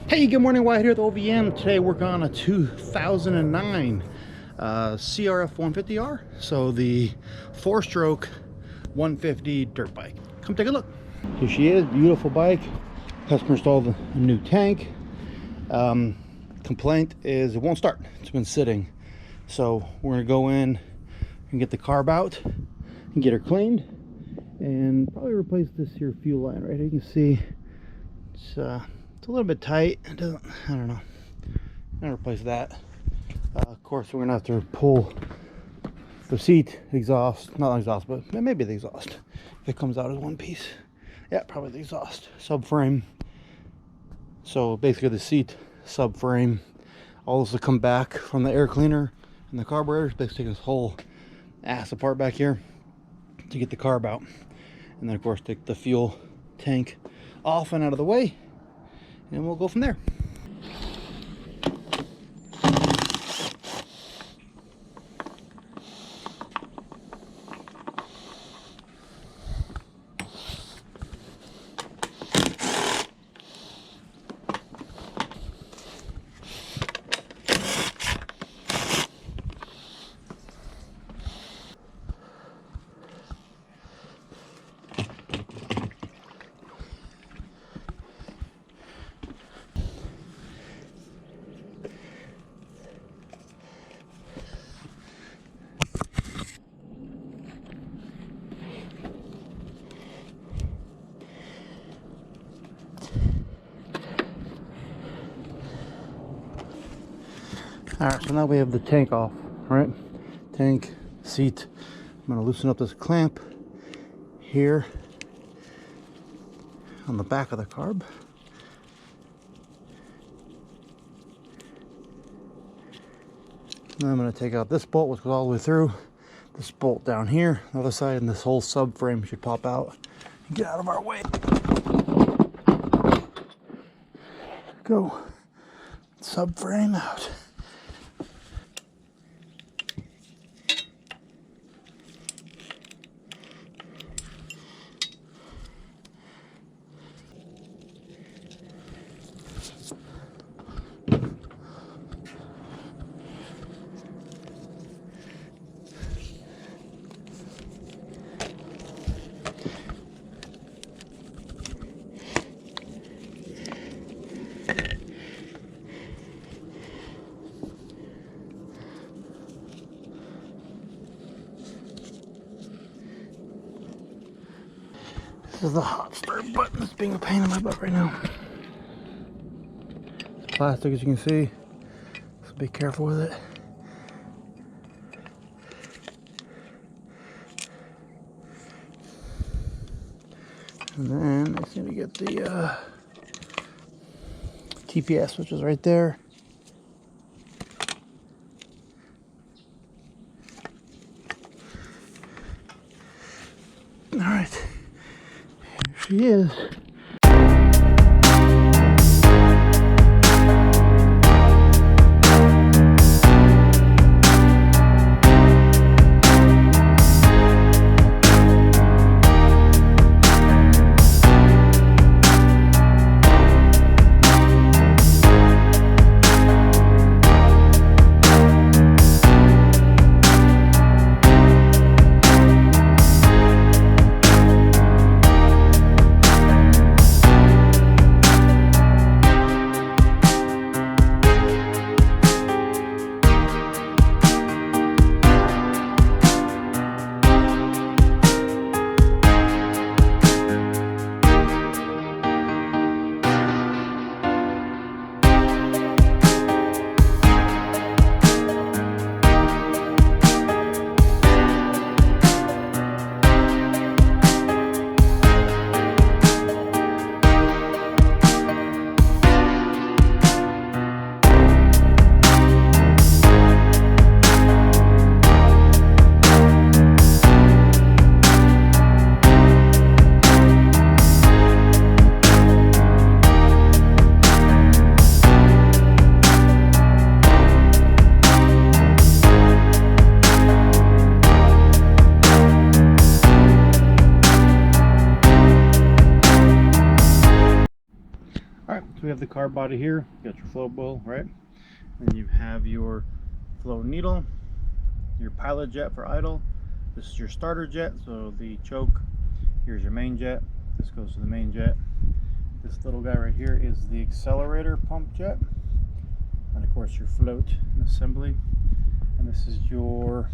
Hey, good morning, Wyatt here at the OVM. Today we're on a 2009 CRF150R, so the 4-stroke 150 dirt bike. Come take a look. Here she is, beautiful bike. Customer installed a new tank. Complaint is it won't start. It's been sitting. So we're gonna go in and get the carb out and get her cleaned and probably replace this here fuel line right here. You can see it's a little bit tight. It doesn't, I don't know. I'm gonna replace that. Of course, we're gonna have to pull the seat exhaust, not exhaust, but maybe the exhaust. If it comes out as one piece, yeah, probably the exhaust subframe. So basically, the seat subframe, all this will come back from the air cleaner and the carburetor. Basically, taking this whole ass apart back here to get the carb out, and then of course take the fuel tank off and out of the way, and we'll go from there. Alright, so now we have the tank off, right? Tank, seat. I'm going to loosen up this clamp here on the back of the carb. Then I'm going to take out this bolt, which goes all the way through. This bolt down here, the other side, and this whole subframe should pop out and get out of our way. Go. Subframe out. This is the hot start button that's being a pain in my butt right now. It's plastic, as you can see, so be careful with it. And then I just need to get the TPS, which is right there. All right. She is. we have the carb body here. You got your flow bowl, right? Then you have your flow needle, your pilot jet for idle. This is your starter jet, so the choke. Here's your main jet. This goes to the main jet. This little guy right here is the accelerator pump jet. And of course your float and assembly. And this is your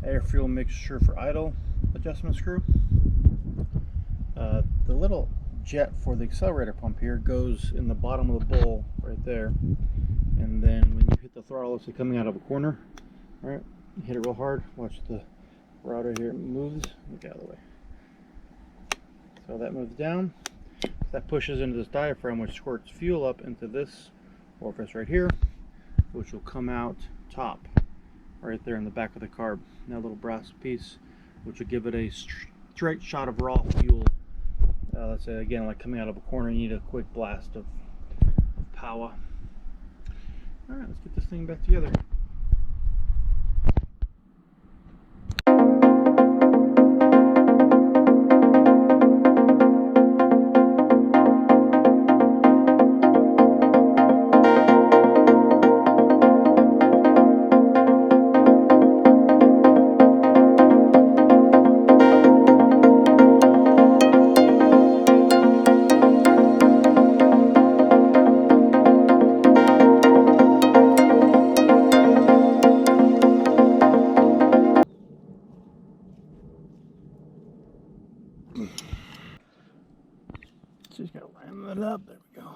air fuel mixture for idle adjustment screw. The little jet for the accelerator pump here goes in the bottom of the bowl right there. And then when you hit the throttle, it's coming out of a corner. All right, you hit it real hard. Watch the rotor here moves. Look out of the way. So that moves down. That pushes into this diaphragm, which squirts fuel up into this orifice right here, which will come out top right there in the back of the carb. That little brass piece, which will give it a straight shot of raw fuel. Let's say again, like coming out of a corner, you need a quick blast of power. All right, let's get this thing back together. Just gotta line that up. There we go.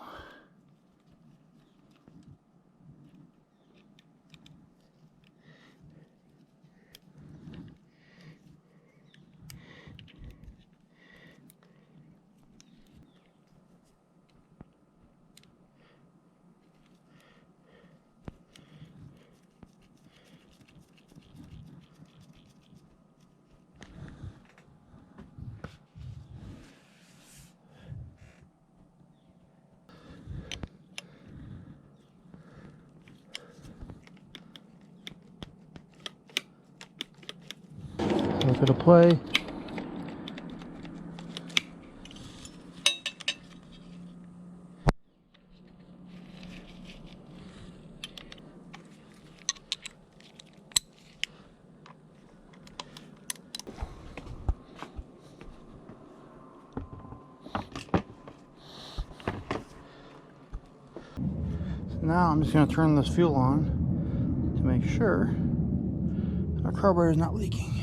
Look at the play. So now I'm just going to turn this fuel on to make sure our carburetor is not leaking.